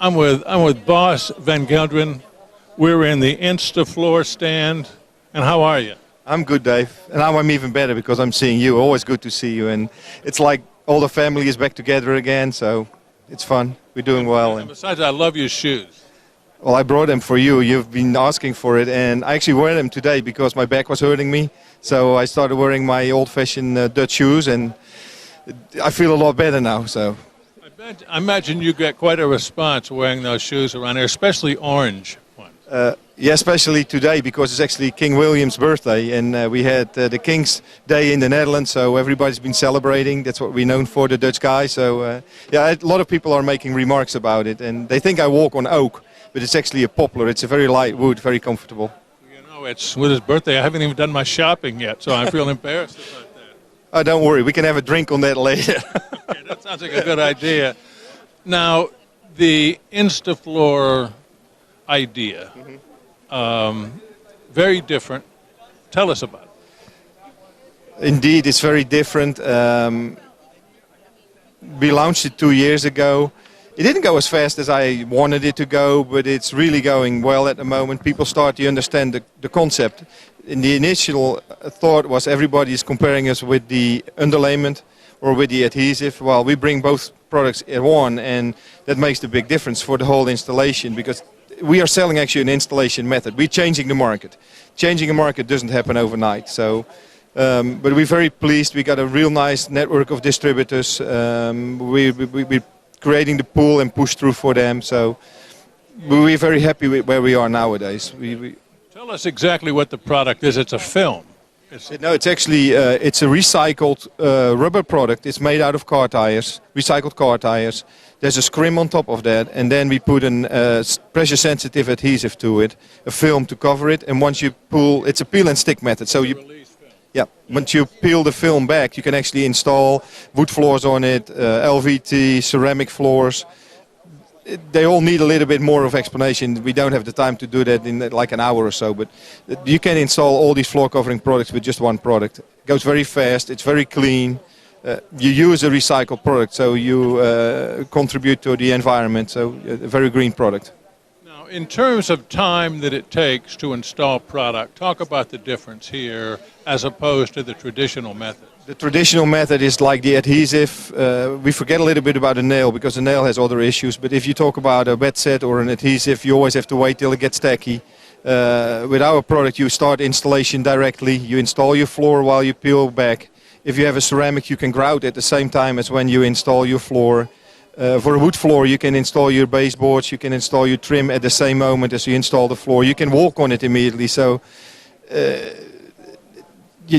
I'm with Bas van Genderen. We're in the InstaFloor stand. And how are you? I'm good, Dave. And now I'm even better because I'm seeing you. Always good to see you. And it's like all the family is back together again, so it's fun. We're doing well. And besides, I love your shoes. Well, I brought them for you. You've been asking for it, and I actually wear them today because my back was hurting me. So I started wearing my old-fashioned Dutch shoes, and I feel a lot better now. So I imagine you get quite a response wearing those shoes around here, especially orange ones. Yeah, especially today because it's actually King William's birthday, and we had the King's Day in the Netherlands, so everybody's been celebrating. That's what we're known for, the Dutch guys. So yeah, a lot of people are making remarks about it, and they think I walk on oak, but it's actually a poplar. It's a very light wood, very comfortable. You know, it's with his birthday. I haven't even done my shopping yet, so I feel embarrassed about that. Oh, don't worry, we can have a drink on that later. Okay, that sounds like a good idea. Now, the InstaFloor idea. Mm-hmm. Very different. Tell us about it. Indeed, it's very different. We launched it 2 years ago. It didn't go as fast as I wanted it to go, but it's really going well at the moment. People start to understand the concept. In the initial thought was everybody is comparing us with the underlayment or with the adhesive. Well, we bring both products in one, and that makes the big difference for the whole installation because we are selling actually an installation method. We're changing the market. Changing a market doesn't happen overnight. So, but we're very pleased. We got a real nice network of distributors. We're creating the pull and push through for them. So we're very happy with where we are nowadays. Tell us exactly what the product is. It's a film. No, it's actually it's a recycled rubber product. It's made out of car tires, recycled car tires. There's a scrim on top of that, and then we put a pressure-sensitive adhesive to it, a film to cover it. And once you pull, it's a peel and stick method. So yeah, once you peel the film back, you can actually install wood floors on it, LVT, ceramic floors. They all need a little bit more of explanation. We don't have the time to do that in like an hour or so, but you can install all these floor covering products with just one product. It goes very fast, it's very clean. You use a recycled product, so you contribute to the environment, so a very green product. Now, in terms of time that it takes to install product, talk about the difference here as opposed to the traditional method. The traditional method is like the adhesive. We forget a little bit about the nail because the nail has other issues. But if you talk about a wet set or an adhesive, you always have to wait till it gets tacky. With our product, you start installation directly. You install your floor while you peel back. If you have a ceramic, you can grout at the same time as when you install your floor. For a wood floor, you can install your baseboards. You can install your trim at the same moment as you install the floor. You can walk on it immediately. So.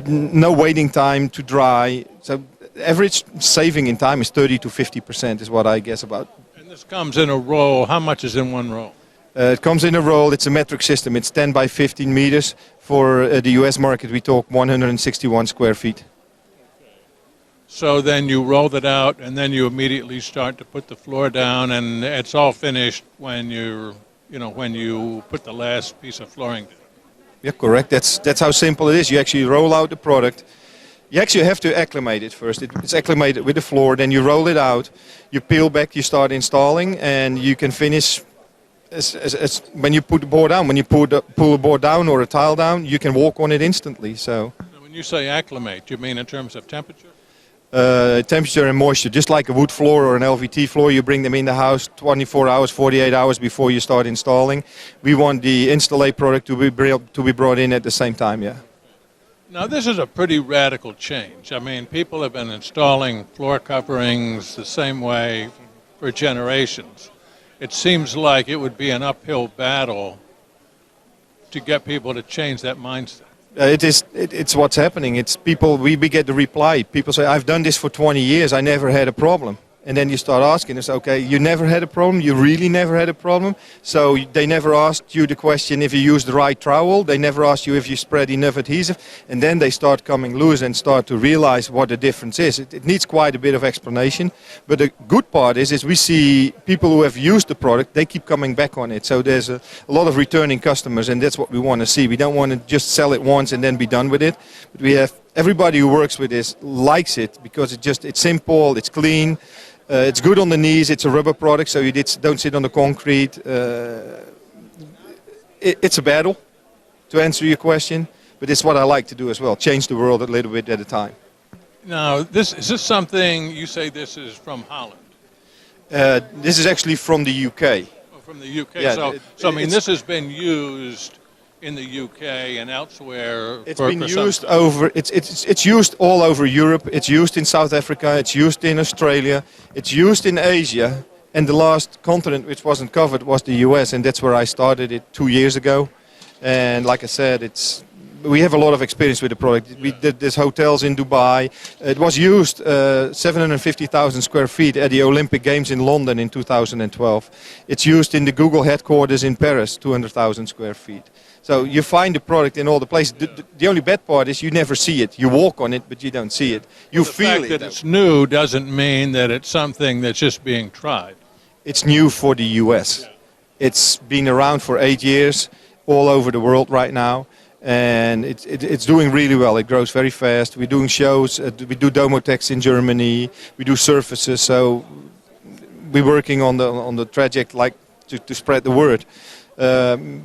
No waiting time to dry. So average saving in time is 30 to 50% is what I guess about. And this comes in a roll. How much is in one roll? It comes in a roll. It's a metric system. It's 10 by 15 meters. For the US market, we talk 161 square feet. So then you roll it out, and then you immediately start to put the floor down, and it's all finished when when you put the last piece of flooring down. Yeah, correct. That's how simple it is. You actually roll out the product. You actually have to acclimate it first. It's acclimated with the floor. Then you roll it out. You peel back. You start installing, and you can finish as when you put the board down. When you pull a board down or a tile down, you can walk on it instantly. So. When you say acclimate, you mean in terms of temperature? Temperature and moisture, just like a wood floor or an LVT floor, you bring them in the house 24 hours, 48 hours before you start installing. We want the InstaLay product to be brought in at the same time, yeah. Now this is a pretty radical change. I mean, people have been installing floor coverings the same way for generations. It seems like it would be an uphill battle to get people to change that mindset. It's what's happening. It's people, we get the reply. People say, I've done this for 20 years, I never had a problem. And then you start asking us, okay, you never had a problem? You really never had a problem? So they never asked you the question if you use the right trowel. They never asked you if you spread enough adhesive. And then they start coming loose and start to realize what the difference is. It needs quite a bit of explanation. But the good part is we see people who have used the product, they keep coming back on it. So there's a lot of returning customers, and that's what we want to see. We don't want to just sell it once and then be done with it. But we have everybody who works with this likes it because it's simple, it's clean. It's good on the knees. It's a rubber product, so you don't sit on the concrete. It's a battle, to answer your question, but it's what I like to do as well. Change the world a little bit at a time. Now, is this something you say this is from Holland? This is actually from the UK. Oh, from the UK. Yeah, so I mean, this has been used in the UK and elsewhere. It's been used over. It's used all over Europe. It's used in South Africa. It's used in Australia. It's used in Asia. And the last continent which wasn't covered was the US, and that's where I started it 2 years ago. And like I said, we have a lot of experience with the product. We did these hotels in Dubai. It was used 750,000 square feet at the Olympic Games in London in 2012. It's used in the Google headquarters in Paris, 200,000 square feet. So you find the product in all the places. The only bad part is you never see it. You walk on it, but you don't see it. You feel it. The fact that it's new doesn't mean that it's something that's just being tried. It's new for the US. It's been around for 8 years all over the world right now. And it's doing really well. It grows very fast. We're doing shows. We do Domotex in Germany. We do surfaces. So we're working on the trajectory to spread the word.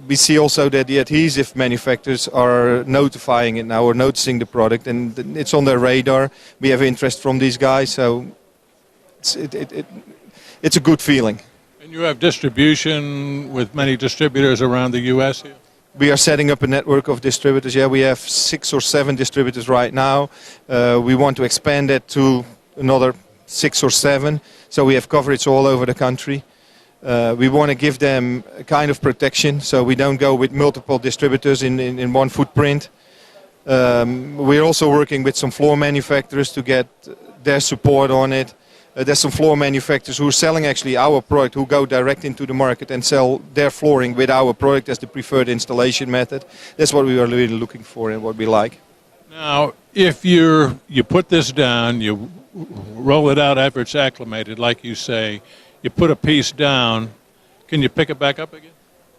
We see also that the adhesive manufacturers are notifying it now or noticing the product, and it's on their radar. We have interest from these guys, so it's a good feeling. And you have distribution with many distributors around the U.S. here? We are setting up a network of distributors. Yeah, we have 6 or 7 distributors right now. We want to expand that to another 6 or 7, so we have coverage all over the country. We want to give them a kind of protection, so we don't go with multiple distributors in one footprint. We're also working with some floor manufacturers to get their support on it. There's some floor manufacturers who are selling actually our product, who go direct into the market and sell their flooring with our product as the preferred installation method. That's what we are really looking for and what we like. Now, if you put this down, you roll it out after it's acclimated, like you say, you put a piece down, can you pick it back up again?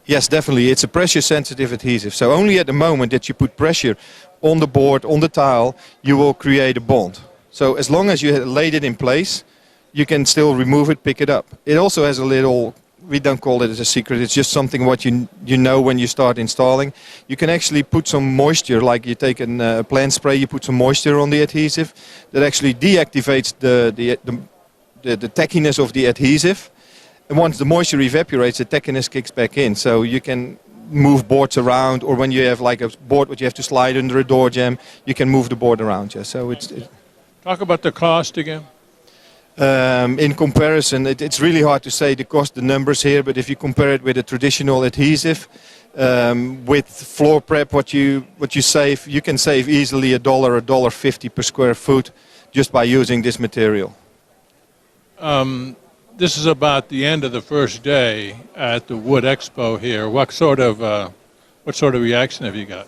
Yes, definitely. It's a pressure-sensitive adhesive. So only at the moment that you put pressure on the board, on the tile, you will create a bond. So as long as you laid it in place, you can still remove it, pick it up. It also has a little, we don't call it as a secret, it's just something what you know when you start installing. You can actually put some moisture, like you take a plant spray, you put some moisture on the adhesive, that actually deactivates the tackiness of the adhesive. And once the moisture evaporates, the tackiness kicks back in. So you can move boards around, or when you have like a board which you have to slide under a door jamb, you can move the board around. Yeah. So Talk about the cost again. In comparison, it's really hard to say the numbers here, but if you compare it with a traditional adhesive, with floor prep, what you save, you can save easily $1.50 per square foot just by using this material. This is about the end of the first day at the Wood Expo here. What sort of reaction have you got?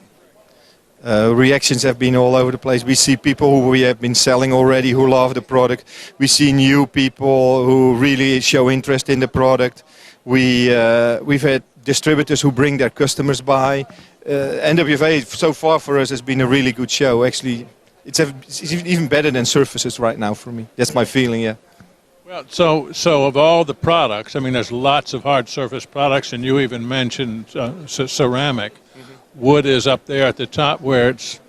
Reactions have been all over the place. We see people who we have been selling already who love the product. We see new people who really show interest in the product. We've had distributors who bring their customers by. NWA so far for us has been a really good show. Actually, it's even better than surfaces right now for me. That's my feeling, yeah. Well, so of all the products, I mean, there's lots of hard surface products, and you even mentioned ceramic. Wood is up there at the top where it's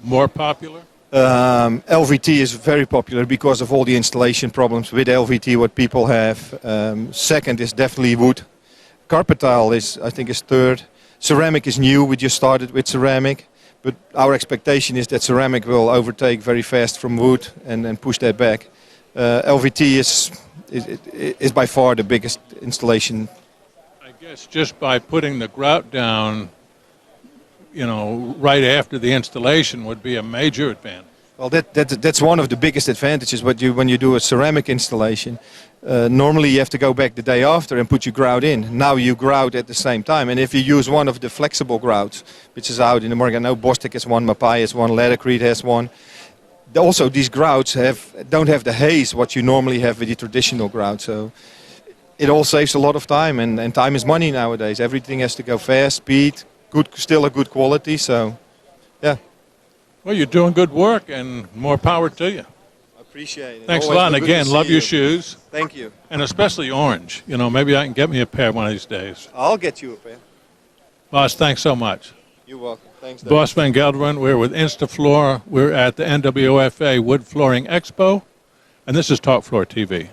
more popular? LVT is very popular because of all the installation problems with LVT what people have. Second is definitely wood. Carpet tile I think is third. Ceramic is new. We just started with ceramic. But our expectation is that ceramic will overtake very fast from wood and push that back. LVT is by far the biggest installation. I guess just by putting the grout down, right after the installation would be a major advantage. Well, that's one of the biggest advantages when you do a ceramic installation. Normally you have to go back the day after and put your grout in. Now you grout at the same time. And if you use one of the flexible grouts, which is out in the market, I know Bostik has one, Mapai has one, Laddercrete has one. Also, these grouts don't have the haze what you normally have with the traditional grout. So it all saves a lot of time, and time is money nowadays. Everything has to go fast, speed, still a good quality. So, yeah. Well, you're doing good work, and more power to you. Appreciate it. Thanks a Always lot. And good to again, see love your you. shoes. Thank you. And especially orange. You know, maybe I can get me a pair one of these days. I'll get you a pair. Boss, thanks so much. You're welcome. Thanks, Dave. Bas van Genderen, we're with InstaFloor. We're at the NWFA Wood Flooring Expo. And this is Talk Floor TV.